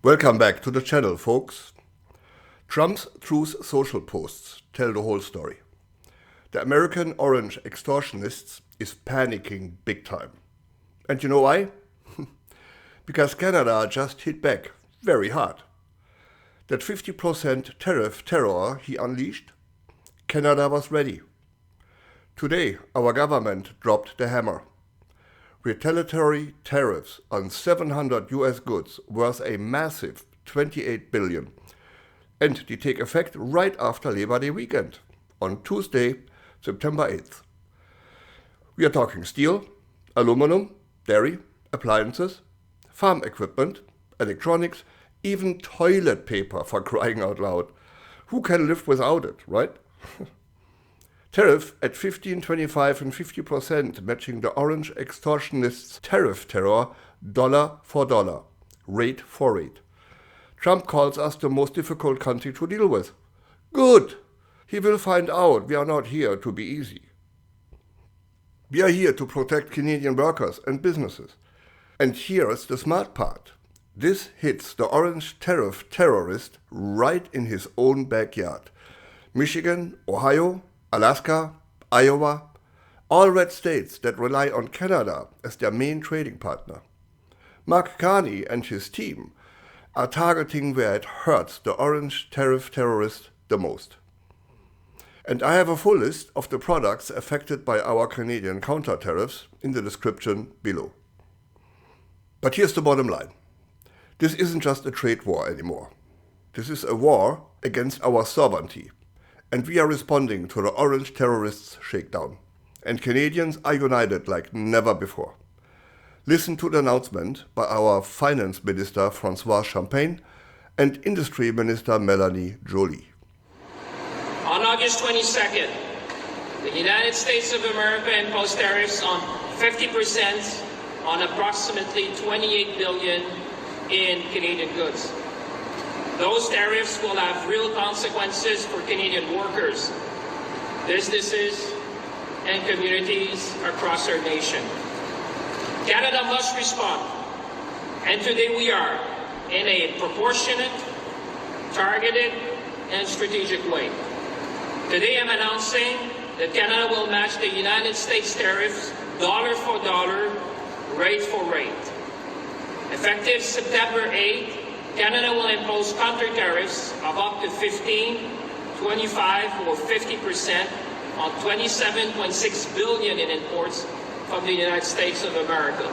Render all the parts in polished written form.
Welcome back to the channel, folks. Trump's Truth Social posts tell the whole story. The American Orange Extortionists is panicking big time. And you know why? Because Canada just hit back very hard. That 50% tariff terror he unleashed, Canada was ready. Today, our government dropped the hammer. Retaliatory tariffs on 700 US goods worth a massive 28 billion. And they take effect right after Labor Day weekend, on Tuesday, September 8th. We are talking steel, aluminum, dairy, appliances, farm equipment, electronics, even toilet paper, for crying out loud. Who can live without it, right? Tariff at 15, 25 and 50%, matching the Orange Extortionists' tariff terror dollar for dollar, rate for rate. Trump calls us the most difficult country to deal with. Good! He will find out we are not here to be easy. We are here to protect Canadian workers and businesses. And here is the smart part. This hits the Orange Tariff Terrorist right in his own backyard. Michigan, Ohio, Alaska, Iowa, all red states that rely on Canada as their main trading partner. Mark Carney and his team are targeting where it hurts the Orange Tariff Terrorist the most. And I have a full list of the products affected by our Canadian counter-tariffs in the description below. But here's the bottom line. This isn't just a trade war anymore. This is a war against our sovereignty. And we are responding to the Orange terrorists' shakedown. And Canadians are united like never before. Listen to the announcement by our Finance Minister François Champagne and Industry Minister Melanie Joly. On August 22nd, the United States of America imposed tariffs on 50% on approximately 28 billion in Canadian goods. Those tariffs will have real consequences for Canadian workers, businesses, and communities across our nation. Canada must respond, and today we are, in a proportionate, targeted, and strategic way. Today I'm announcing that Canada will match the United States tariffs dollar for dollar, rate for rate. Effective September 8th, Canada will impose counter-tariffs of up to 15, 25, or 50% on $27.6 billion in imports from the United States of America.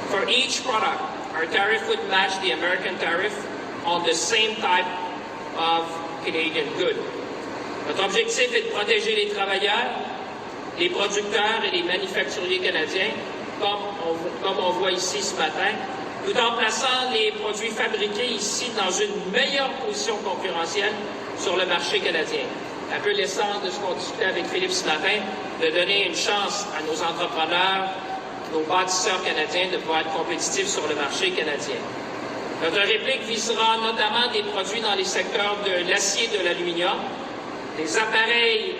For each product, our tariff would match the American tariff on the same type of Canadian good. Notre objectif est de protéger les travailleurs, les producteurs et les manufacturiers canadiens, comme on voit ici ce matin, tout en plaçant les produits fabriqués ici dans une meilleure position concurrentielle sur le marché canadien. Un peu l'essence de ce qu'on discutait avec Philippe ce matin, de donner une chance à nos entrepreneurs, nos bâtisseurs canadiens de pouvoir être compétitifs sur le marché canadien. Notre réplique visera notamment des produits dans les secteurs de l'acier et de l'aluminium, des appareils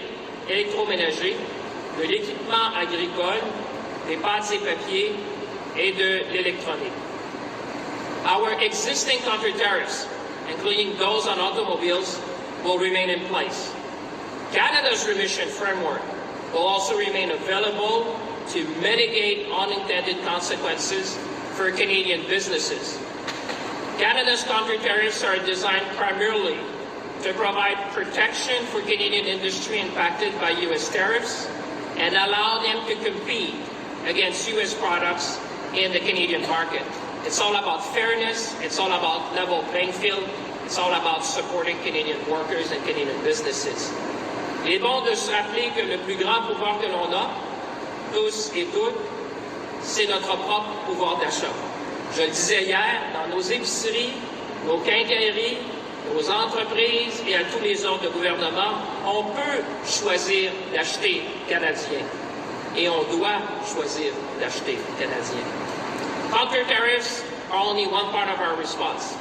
électroménagers, de l'équipement agricole, des pâtes et papiers et de l'électronique. Our existing counter-tariffs, including those on automobiles, will remain in place. Canada's remission framework will also remain available to mitigate unintended consequences for Canadian businesses. Canada's counter-tariffs are designed primarily to provide protection for Canadian industry impacted by U.S. tariffs and allow them to compete against U.S. products in the Canadian market. It's all about fairness, it's all about level playing field, it's all about supporting Canadian workers and Canadian businesses. Il est bon de se rappeler que le plus grand pouvoir que l'on a, tous et toutes, c'est notre propre pouvoir d'achat. Je le disais hier, dans nos épiceries, nos quincailleries, nos entreprises et à tous les ordres de gouvernement, on peut choisir d'acheter canadien. Et on doit choisir d'acheter canadien. Counter-tariffs are only one part of our response.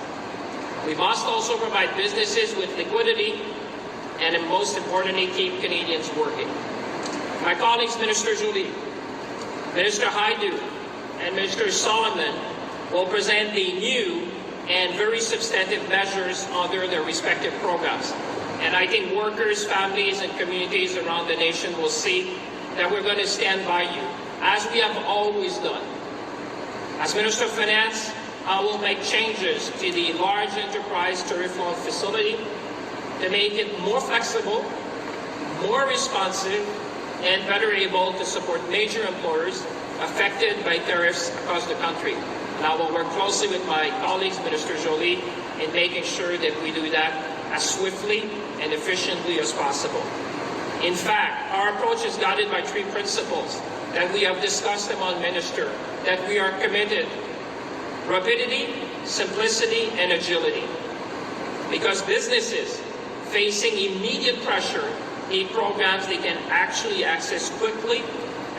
We must also provide businesses with liquidity and, most importantly, keep Canadians working. My colleagues, Minister Joly, Minister Haidu, and Minister Solomon will present the new and and very substantive measures under their respective programs. And I think workers, families, and communities around the nation will see that we're going to stand by you, as we have always done. As Minister of Finance, I will make changes to the large enterprise tariff loan facility to make it more flexible, more responsive, and better able to support major employers affected by tariffs across the country. And I will work closely with my colleagues, Minister Joly, in making sure that we do that as swiftly and efficiently as possible. In fact, our approach is guided by three principles that we have discussed among ministers, that we are committed: rapidity, simplicity, and agility. Because businesses facing immediate pressure need programs they can actually access quickly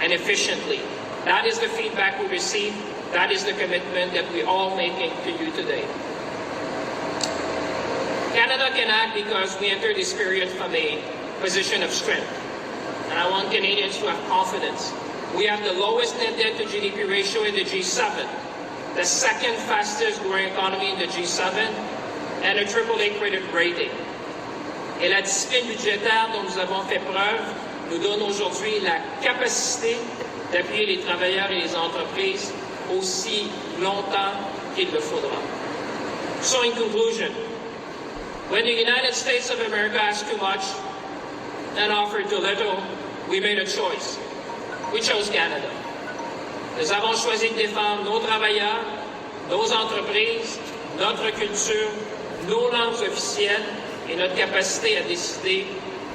and efficiently. That is the feedback we received. That is the commitment that we all making to you today. Canada can act because we enter this period from a position of strength. And I want Canadians to have confidence. We have the lowest net debt to GDP ratio in the G7, the second fastest growing economy in the G7, and a AAA credit rating. Et la discipline budgétaire dont nous avons fait preuve nous donne aujourd'hui la capacité d'appuyer les travailleurs et les entreprises aussi longtemps qu'il le faudra. So in conclusion, when the United States of America asked too much and offered too little, we made a choice. We chose Canada. Nous avons choisi de défendre nos travailleurs, nos entreprises, notre culture, nos langues officielles et notre capacité à décider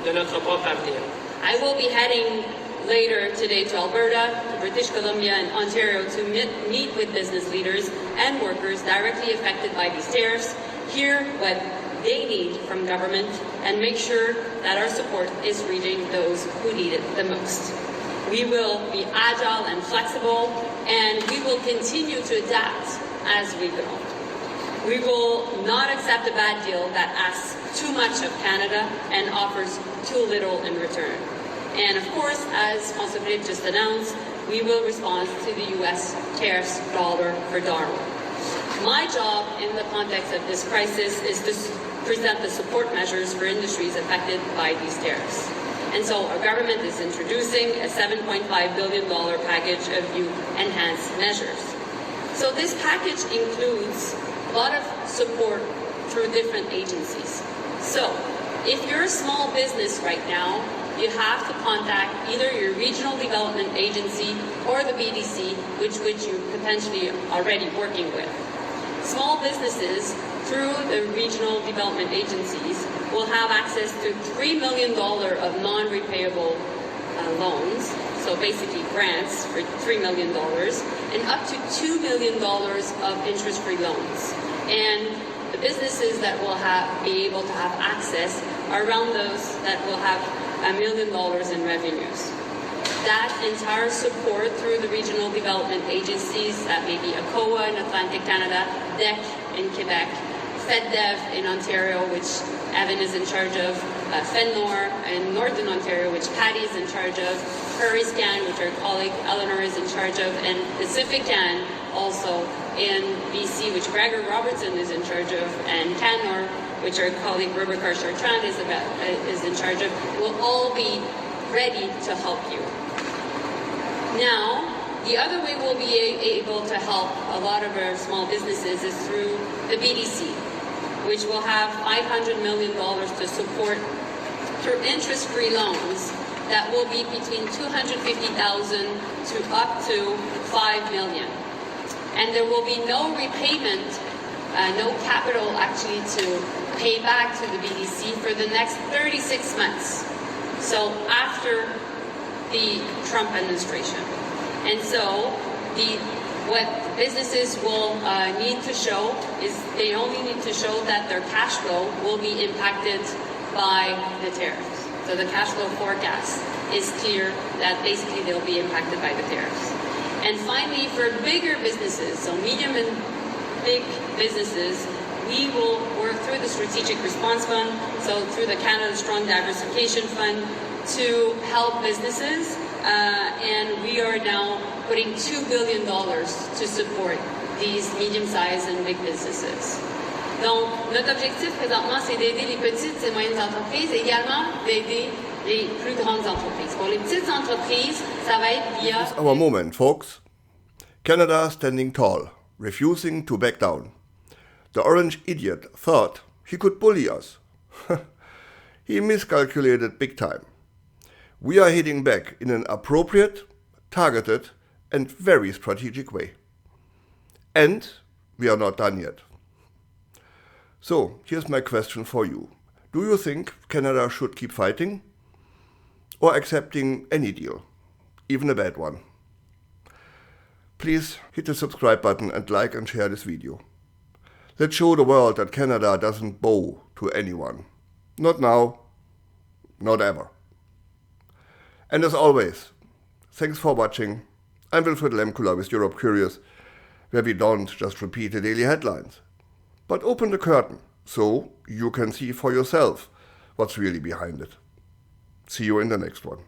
de notre propre avenir. I will be heading later today to Alberta, to British Columbia, and Ontario to meet with business leaders and workers directly affected by these tariffs, hear what they need from government, and make sure that our support is reaching those who need it the most. We will be agile and flexible, and we will continue to adapt as we go. We will not accept a bad deal that asks too much of Canada and offers too little in return. And of course, as François Philippe just announced, we will respond to the U.S. tariffs dollar for dollar. My job in the context of this crisis is to present the support measures for industries affected by these tariffs. And so our government is introducing a $7.5 billion package of new enhanced measures. So this package includes a lot of support through different agencies. So if you're a small business right now, you have to contact either your regional development agency or the BDC, which you're potentially already working with. Small businesses, through the regional development agencies, will have access to $3 million of non-repayable loans, so basically grants for $3 million, and up to $2 million of interest-free loans. And the businesses that will be able to have access are around those that will have $1 million in revenues. That entire support through the regional development agencies, that may be ACOA in Atlantic Canada, DEC in Quebec, FedDev in Ontario, which Evan is in charge of, FedNor in Northern Ontario, which Patty is in charge of, PrairieScan, which our colleague Eleanor is in charge of, and PacificCan also in BC, which Gregor Robertson is in charge of, and Canor, which our colleague Rebecca Chartrand is in charge of, will all be ready to help you. Now, the other way we'll be able to help a lot of our small businesses is through the BDC, which will have $500 million to support through interest-free loans that will be between $250,000 to up to $5 million. And there will be no repayment, no capital actually to pay back to the BDC for the next 36 months. So after the Trump administration. And so what businesses will need to show is they only need to show that their cash flow will be impacted by the tariffs. So the cash flow forecast is clear that basically they'll be impacted by the tariffs. And finally, for bigger businesses, so medium and big businesses, we will work through the Strategic Response Fund, so through the Canada Strong Diversification Fund, to help businesses. And we are now putting $2 billion to support these medium-sized and big businesses. Donc, notre objectif présentement, c'est d'aider les petites et moyennes entreprises et également d'aider les plus grandes entreprises. Pour les petites entreprises, ça va être via... This is our moment, folks. Canada standing tall, refusing to back down. The orange idiot thought he could bully us. He miscalculated big time. We are hitting back in an appropriate, targeted, and very strategic way. And we are not done yet. So, here's my question for you. Do you think Canada should keep fighting? Or accepting any deal, even a bad one? Please hit the subscribe button and like and share this video. Let's show the world that Canada doesn't bow to anyone. Not now, not ever. And as always, thanks for watching. I'm Wilfried Lemkula with Europe Curious, where we don't just repeat the daily headlines, but open the curtain so you can see for yourself what's really behind it. See you in the next one.